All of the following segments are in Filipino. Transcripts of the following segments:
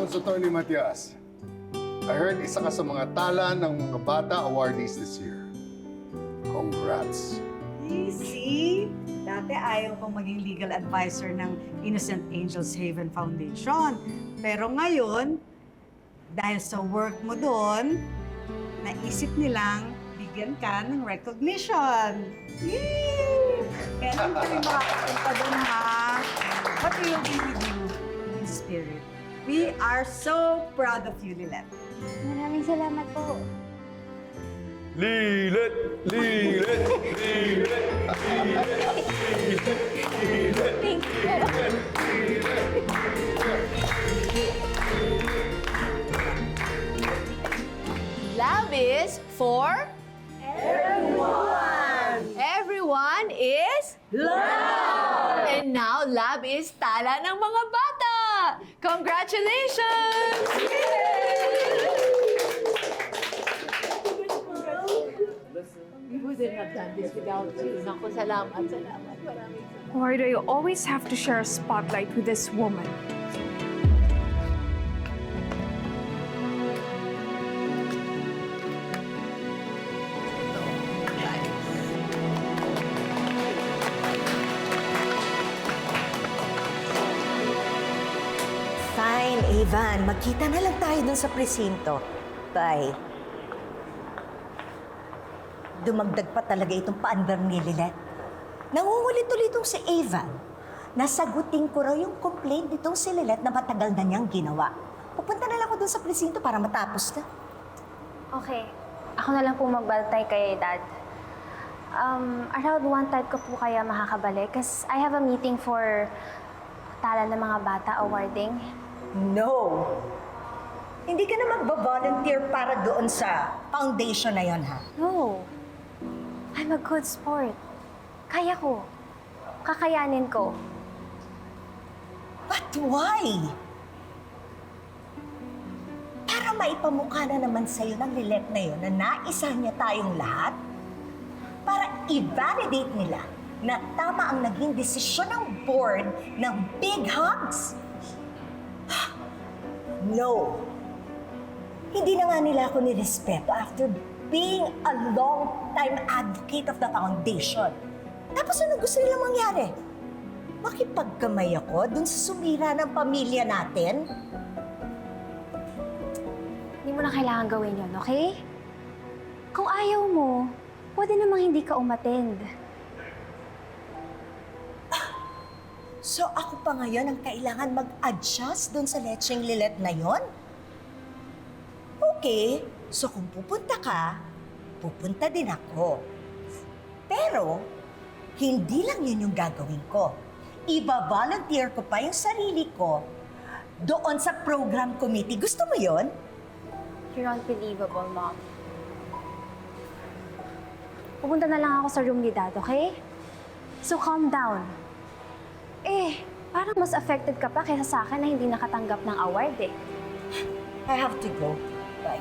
Congrats, Atty. Matias. I heard isa ka sa mga tala ng mga bata awardees this year. Congrats. Easy! Dati ayaw kong maging legal advisor ng Innocent Angels Haven Foundation. Pero ngayon, dahil sa work mo doon, naisip nilang bigyan ka ng recognition. Yay! Kaya naman kami makakapunta doon, ha? What will be with you in spirit? We are so proud of you, Lilet. Maraming salamat po. Lilet! Lilet! Lilet! Thank you. Love is for? Everyone! Everyone is? Love! And now, love is tala ng mga bata! Congratulations! We wouldn't have done this without you. Naku, salamat, salamat. Maraming salamat. Why do you always have to share a spotlight with this woman? Fine, Evan. Magkita na lang tayo dun sa presinto. Bye. Dumagdag pa talaga itong paandar ni Lilet. Nangungulit-ulitong si Evan. Nasagutin ko raw yung complaint nitong si Lilet na matagal na niyang ginawa. Pupunta na lang ako dun sa presinto para matapos na. Okay. Ako na lang po magbantay kay Dad. Around 1 ko po kaya makakabalik kasi I have a meeting for tala ng mga bata awarding. No! Hindi ka na magbavolunteer para doon sa foundation na yon, ha? No. I'm a good sport. Kaya ko. Kakayanin ko. But why? Para maipamukha na naman sa'yo ng Lilet na yun na naisa niya tayong lahat? Para i-validate nila na tama ang naging desisyon ng board ng Big Hugs? No. Hindi na nga nila ako nirespeto after being a long-time advocate of the foundation. Tapos ano gusto nilang mangyari? Makipagkamay ako dun sa sumira ng pamilya natin? Hindi mo na kailangan gawin yun, okay? Kung ayaw mo, pwede namang hindi ka umattend. So ako pa ngayon ang kailangan mag-adjust dun sa lecheng Lilet na yon? Okay, so kung pupunta ka, pupunta din ako. Pero, hindi lang yun yung gagawin ko. Iba-volunteer ko pa yung sarili ko doon sa program committee. Gusto mo yon? You're unbelievable, Mom. Pupunta na lang ako sa room ni Dad, okay? So calm down. Parang mas affected ka pa kaysa sa akin na hindi nakatanggap ng award eh. I have to go. Bye.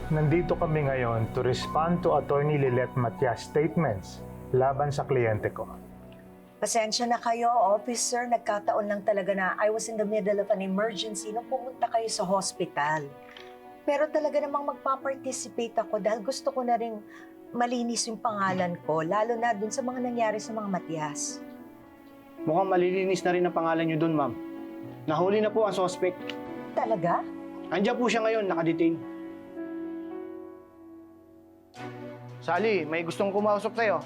Nandito kami ngayon to respond to Atty. Lilet Matias' statements laban sa kliyente ko. Pasensya na kayo, officer. Nagkataon lang talaga na I was in the middle of an emergency nung pumunta kayo sa hospital. Pero talaga namang magpa-participate ako dahil gusto ko na rin malinis yung pangalan ko, lalo na dun sa mga nangyari sa mga Matias. Mukhang malilinis na rin ang pangalan niyo dun, ma'am. Nahuli na po ang suspect. Talaga? Andiyan po siya ngayon, nakadetain. Sally, may gustong kumausap sa'yo.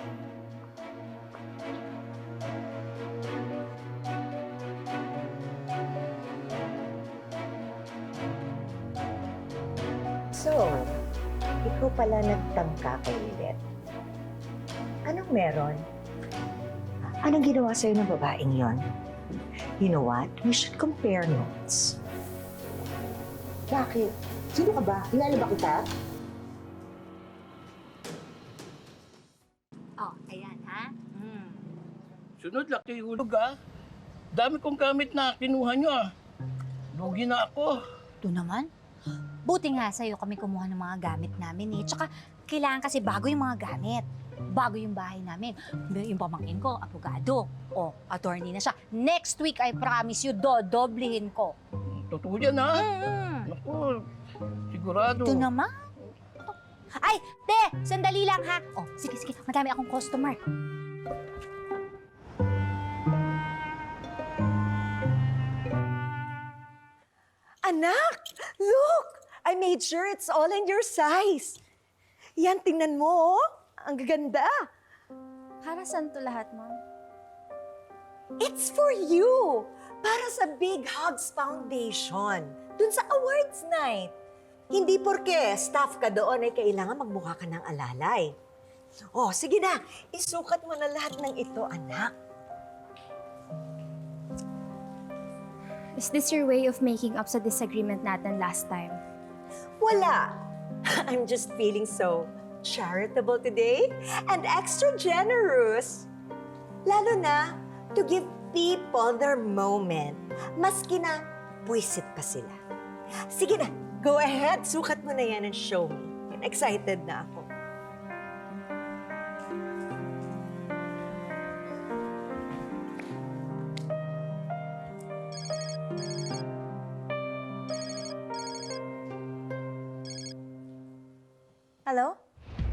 So, ikaw pala nagtangka kay Lilet. Anong meron? Anong ginawa sa'yo ng babaeng yon? You know what? We should compare notes. Bakit? Sino ka ba? Kilala ba kita? Oh, ayan, ha? Sunod, laki hulog ah. Dami kong gamit na kinuha nyo ah. Lugi na ako. Ito naman. Buti nga sa'yo kami kumuha ng mga gamit namin eh. Tsaka Kailangan kasi bago yung mga gamit. Bago yung bahay namin. Yung pamangkin ko, abogado. O, attorney na siya. Next week, I promise you, dodoblihin ko. Totoo yan, ha? Naku, sigurado. Ito naman. Ay, te! Sandali lang, ha? O, sige. Madami akong customer. Anak, look! I made sure it's all in your size. Yan, tingnan mo, oh. Ang gaganda. Para saan to lahat, Mom? It's for you. Para sa Big Hugs Foundation. Dun sa awards night. Hindi porke staff ka doon ay kailangan magmukha ka ng alalay. Oh, sige na. Isukat mo na lahat ng ito, anak. Is this your way of making up sa disagreement natin last time? Wala. I'm just feeling so charitable today and extra generous. Lalo na to give people their moment. Maski na buwisit pa sila. Sige na, go ahead. Sukat mo na yan and show me. Excited na ako. Hello?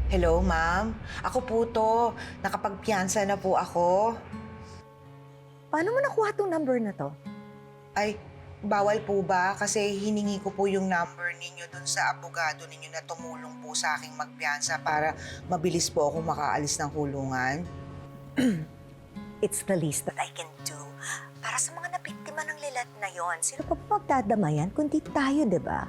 Hello, ma'am. Ako po to. Nakapagpiyansa na po ako. Paano mo nakuha tong number na to? Ay, bawal po ba? Kasi hiningi ko po yung number ninyo dun sa abogado ninyo na tumulong po sa aking magpiyansa para mabilis po ako makaalis ng kulungan. It's the least that I can do. Para sa mga nabiktima ng lilat na yon, sino pa magdadamayan kundi tayo, di ba?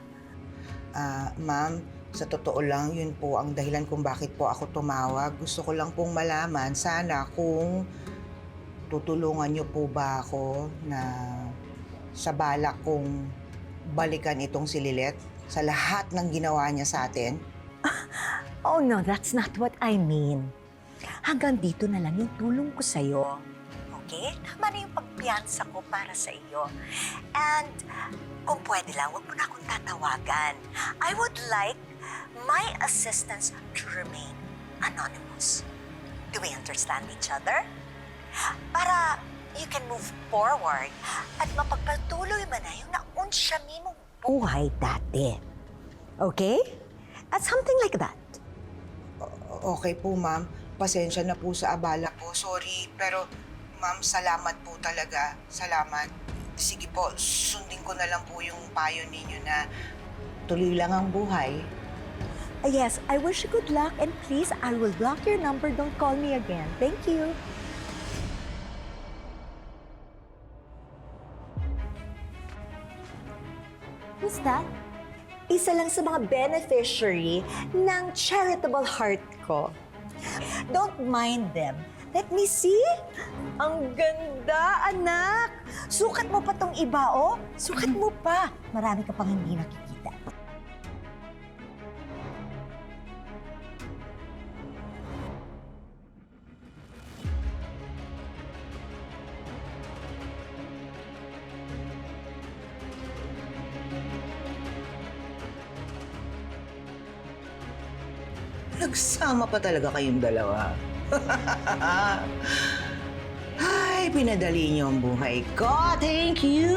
Ma'am, sa totoo lang, yun po ang dahilan kung bakit po ako tumawag. Gusto ko lang pong malaman, sana kung tutulungan niyo po ba ako na sa balak kong balikan itong si Lilet sa lahat ng ginawa niya sa atin? Oh no, that's not what I mean. Hanggang dito na lang yung tulong ko sa'yo. Okay? Tama na yung pagpiyansa ko para sa iyo. And kung pwede lang, huwag mo na akong tatawagan. I would like my assistance to remain anonymous. Do we understand each other? Para you can move forward at mapagpatuloy mo na yung naunsyami mong buhay dati. Okay? At something like that. Okay po, ma'am. Pasensya na po sa abala po. Sorry, pero ma'am, salamat po talaga. Salamat. Sige po, sundin ko na lang po yung payo ninyo na tuloy lang ang buhay. Yes, I wish you good luck and please, I will block your number. Don't call me again. Thank you. Who's that? Isa lang sa mga beneficiary ng charitable heart ko. Don't mind them. Let me see. Ang ganda, anak. Sukat mo pa tong iba, oh. Sukat mo pa. Marami ka pang hindi nakikita. Nagsama pa talaga kayong dalawa. Ay, pinadali niyo ang buhay ko. Thank you!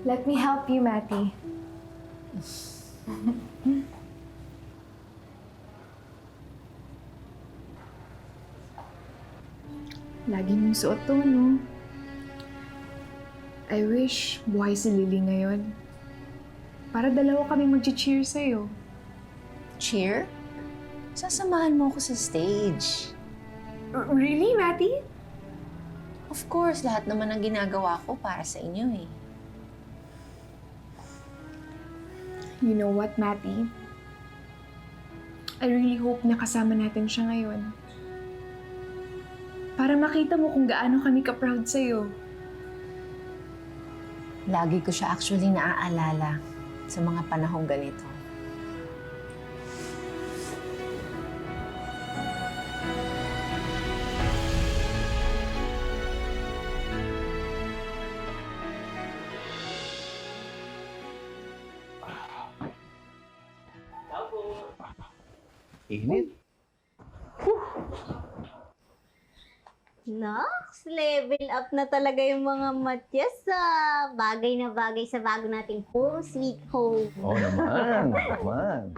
Let me help you, Matty. Lagi mong suot to, no? I wish buhay si Lily ngayon. Para dalawa kami mag-cheer sa'yo. Cheer? Sasamahan mo ako sa stage. Really, Matty? Of course, lahat naman ang ginagawa ko para sa inyo eh. You know what, Matty? I really hope na kasama natin siya ngayon. Para makita mo kung gaano kami ka-proud sa'yo. Lagi ko siya actually naaalala sa mga panahong ganito. Init. Nox, level up na talaga yung mga Matyas bagay na bagay sa bago nating home sweet home. Oo naman.